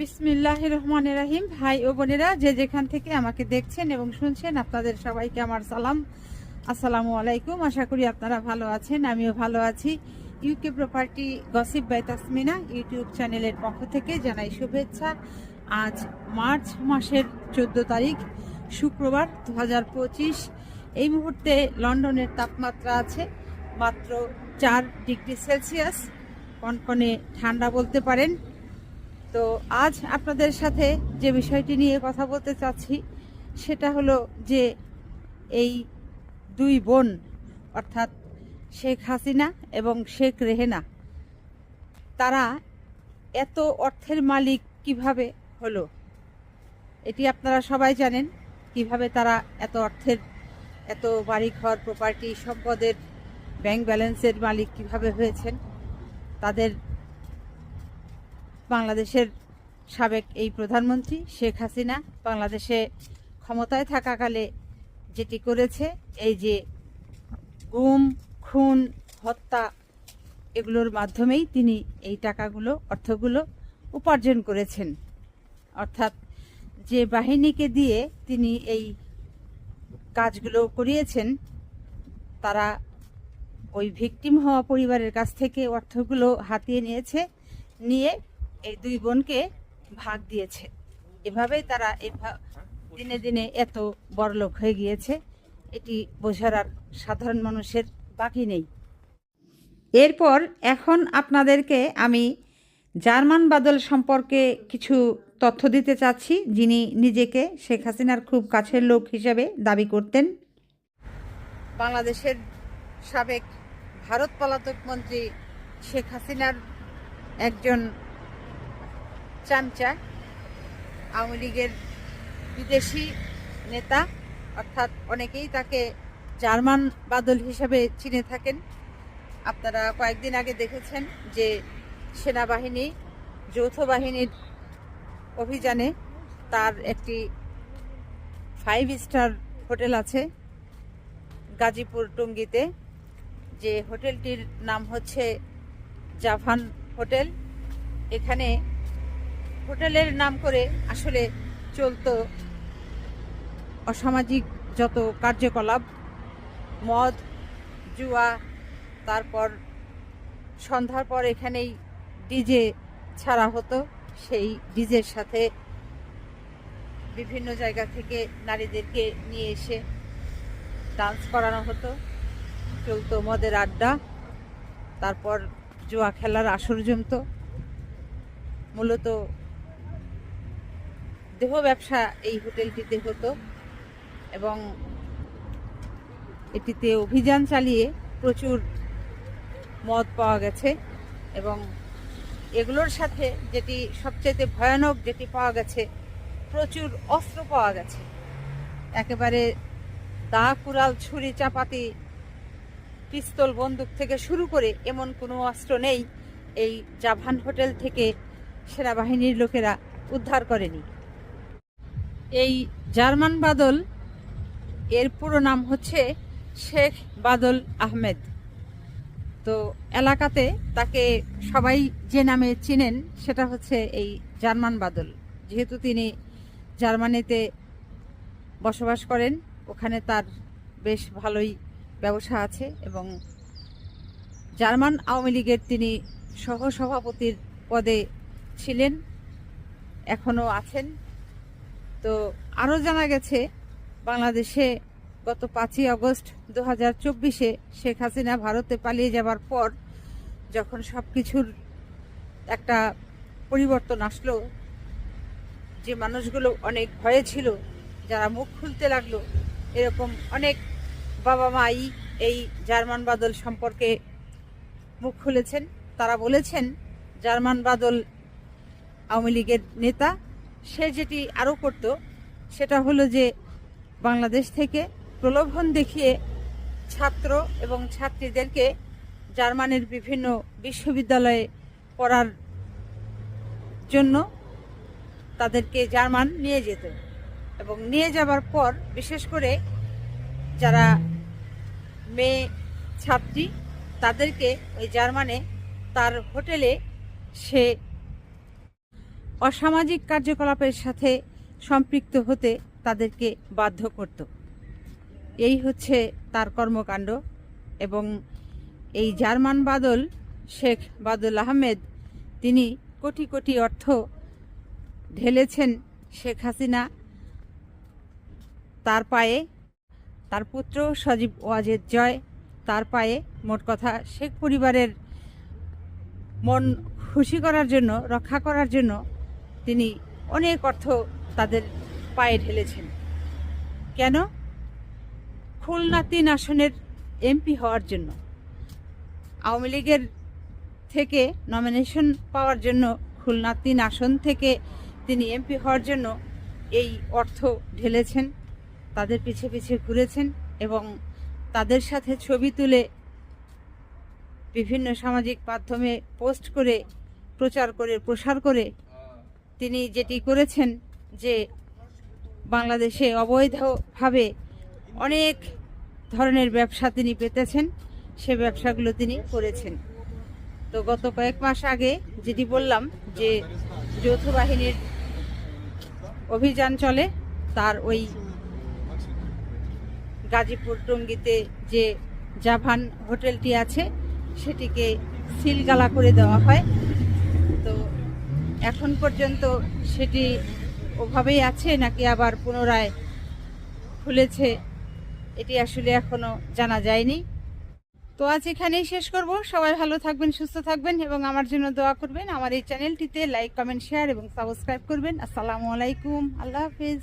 বিসমিল্লাহির রহমানির রহিম। ভাই ও বোনেরা, যে যেখান থেকে আমাকে দেখছেন এবং শুনছেন, আপনাদের সবাইকে আমার সালাম, আসসালামু আলাইকুম। আশা করি আপনারা ভালো আছেন, আমিও ভালো আছি। UK property gossip by Tasmina YouTube চ্যানেলের পক্ষ থেকে জানাই শুভেচ্ছা। আজ মার্চ মাসের 14 তারিখ, শুক্রবার 2025। এই মুহূর্তে লন্ডনের তাপমাত্রা আছে মাত্র 4 ডিগ্রি সেলসিয়াস, কনকনে ঠান্ডা বলতে পারেন। তো আজ আপনাদের সাথে যে বিষয়টি নিয়ে কথা বলতে চাচ্ছি সেটা হলো যে এই দুই বোন, অর্থাৎ শেখ হাসিনা এবং শেখ রেহেনা, তারা এত অর্থের মালিক কিভাবে হলো এটি আপনারা সবাই জানেন। কিভাবে তারা এত অর্থের, এত বাড়িঘর, প্রপার্টি, সম্পদের, ব্যাংক ব্যালেন্সের মালিক কিভাবে হয়েছেন। তাদের বাংলাদেশের সাবেক এই প্রধানমন্ত্রী শেখ হাসিনা বাংলাদেশে ক্ষমতায় থাকাকালে যেটি করেছে, এই যে গুম, খুন, হত্যা, এগুলোর মাধ্যমেই তিনি এই টাকাগুলো, অর্থগুলো উপার্জন করেছেন। অর্থাৎ যে বাহিনীকে দিয়ে তিনি এই কাজগুলো করিয়েছেন, তারা ওই ভিকটিম হওয়া পরিবারের কাছ থেকে অর্থগুলো হাতিয়ে নিয়েছে, নিয়ে এই দুই বোনকে ভাগ দিয়েছে। এভাবেই তারা দিনে দিনে এত বড়লোক হয়ে গিয়েছে, এটি বোঝার আর সাধারণ মানুষের বাকি নেই। এরপর এখন আপনাদেরকে আমি জার্মান বাদল সম্পর্কে কিছু তথ্য দিতে চাচ্ছি, যিনি নিজেকে শেখ হাসিনার খুব কাছের লোক হিসেবে দাবি করতেন। বাংলাদেশের সাবেক ভারত পলাতক মন্ত্রী শেখ হাসিনার একজন চামচা, আওয়ামী লীগের বিদেশি নেতা, অর্থাৎ অনেকেই তাকে জার্মান বাদল হিসেবে চিনে থাকেন। আপনারা কয়েকদিন আগে দেখেছেন যে সেনাবাহিনী, যৌথ বাহিনীর অভিযানে তার একটি 5 স্টার হোটেল আছে গাজীপুর টঙ্গীতে, যে হোটেলটির নাম হচ্ছে জাভান হোটেল। এখানে হোটেলের নাম করে আসলে চলতো অসামাজিক যত কার্যকলাপ, মদ, জুয়া, তারপর সন্ধ্যার পর এখানেই ডিজে ছাড়া হতো। সেই ডিজের সাথে বিভিন্ন জায়গা থেকে নারীদেরকে নিয়ে এসে ডান্স করানো হতো, চলতো মদের আড্ডা, তারপর জুয়া খেলার আসর জমতো। মূলত দেহ ব্যবসা এই হোটেলটিতে হতো এবং এটিতে অভিযান চালিয়ে প্রচুর মদ পাওয়া গেছে। এবং এগুলোর সাথে যেটি সবচেয়ে ভয়ানক যেটি পাওয়া গেছে, প্রচুর অস্ত্র পাওয়া গেছে। একেবারে দা, কুড়াল, ছুরি, চাপাতি, পিস্তল, বন্দুক থেকে শুরু করে এমন কোনো অস্ত্র নেই এই জাভান হোটেল থেকে সেনাবাহিনীর লোকেরা উদ্ধার করেনি। এই জার্মান বাদল, এর পুরো নাম হচ্ছে শেখ বাদল আহমেদ। তো এলাকাতে তাকে সবাই যে নামে চিনেন সেটা হচ্ছে এই জার্মান বাদল। যেহেতু তিনি জার্মানিতে বসবাস করেন, ওখানে তার বেশ ভালোই ব্যবসা আছে এবং জার্মান আওয়ামী লীগের তিনি সহসভাপতির পদে ছিলেন, এখনও আছেন। তো আরও জানা গেছে, বাংলাদেশে গত 5ই আগস্ট 2024-এ শেখ হাসিনা ভারতে পালিয়ে যাবার পর যখন সব কিছুর একটা পরিবর্তন আসলো, যে মানুষগুলো অনেক ভয়ে ছিল, যারা মুখ খুলতে লাগলো, এরকম অনেক বাবা মাই এই জার্মান বাদল সম্পর্কে মুখ খুলেছেন। তারা বলেছেন জার্মান বাদল আওয়ামী লীগের নেতা। সে যেটি আরও করত সেটা হলো যে বাংলাদেশ থেকে প্রলোভন দেখিয়ে ছাত্র এবং ছাত্রীদেরকে জার্মানির বিভিন্ন বিশ্ববিদ্যালয়ে পড়ার জন্য তাদেরকে জার্মান নিয়ে যেত এবং নিয়ে যাবার পর বিশেষ করে যারা মেয়ে ছাত্রী, তাদেরকে ওই জার্মানে তার হোটেলে সে অসামাজিক কার্যকলাপের সাথে সম্পৃক্ত হতে তাদেরকে বাধ্য করত। এই হচ্ছে তার কর্মকাণ্ড। এবং এই জার্মান বাদল শেখ বাদল আহমেদ, তিনি কোটি কোটি অর্থ ঢেলেছেন শেখ হাসিনা তার পায়ে, তার পুত্র সজীব ওয়াজেদ জয় তার পায়ে, মোট কথা শেখ পরিবারের মন খুশি করার জন্য, রক্ষা করার জন্য তিনি অনেক অর্থ তাদের পায়ে ঢেলেছেন। কেন? খুলনা 3 আসনের এমপি হওয়ার জন্য। আওয়ামী লীগের থেকে নমিনেশন পাওয়ার জন্য খুলনা 3 আসন থেকে তিনি এমপি হওয়ার জন্য এই অর্থ ঢেলেছেন, তাদের পিছে পিছে ঘুরেছেন এবং তাদের সাথে ছবি তুলে বিভিন্ন সামাজিক মাধ্যমে পোস্ট করে, প্রচার করে, প্রসার করে তিনি যেটি করেছেন যে বাংলাদেশে অবৈধভাবে অনেক ধরনের ব্যবসা তিনি পেতেছেন, সে ব্যবসাগুলো তিনি করেছেন। তো গত কয়েক মাস আগে যেটি বললাম যে যৌথ বাহিনীর অভিযান চলে, তার ওই গাজীপুর টঙ্গীতে যে জাভান হোটেলটি আছে সেটিকে সিলগালা করে দেওয়া হয়। তো এখন পর্যন্ত সেটি ওভাবেই আছে নাকি আবার পুনরায় খুলেছে, এটি আসলে এখনো জানা যায়নি। তো আজ এখানেই শেষ করব। সবাই ভালো থাকবেন, সুস্থ থাকবেন এবং আমার জন্য দোয়া করবেন। আমার এই চ্যানেলটিতে লাইক, কমেন্ট, শেয়ার এবং সাবস্ক্রাইব করবেন। আসসালামু আলাইকুম, আল্লাহ হাফিজ।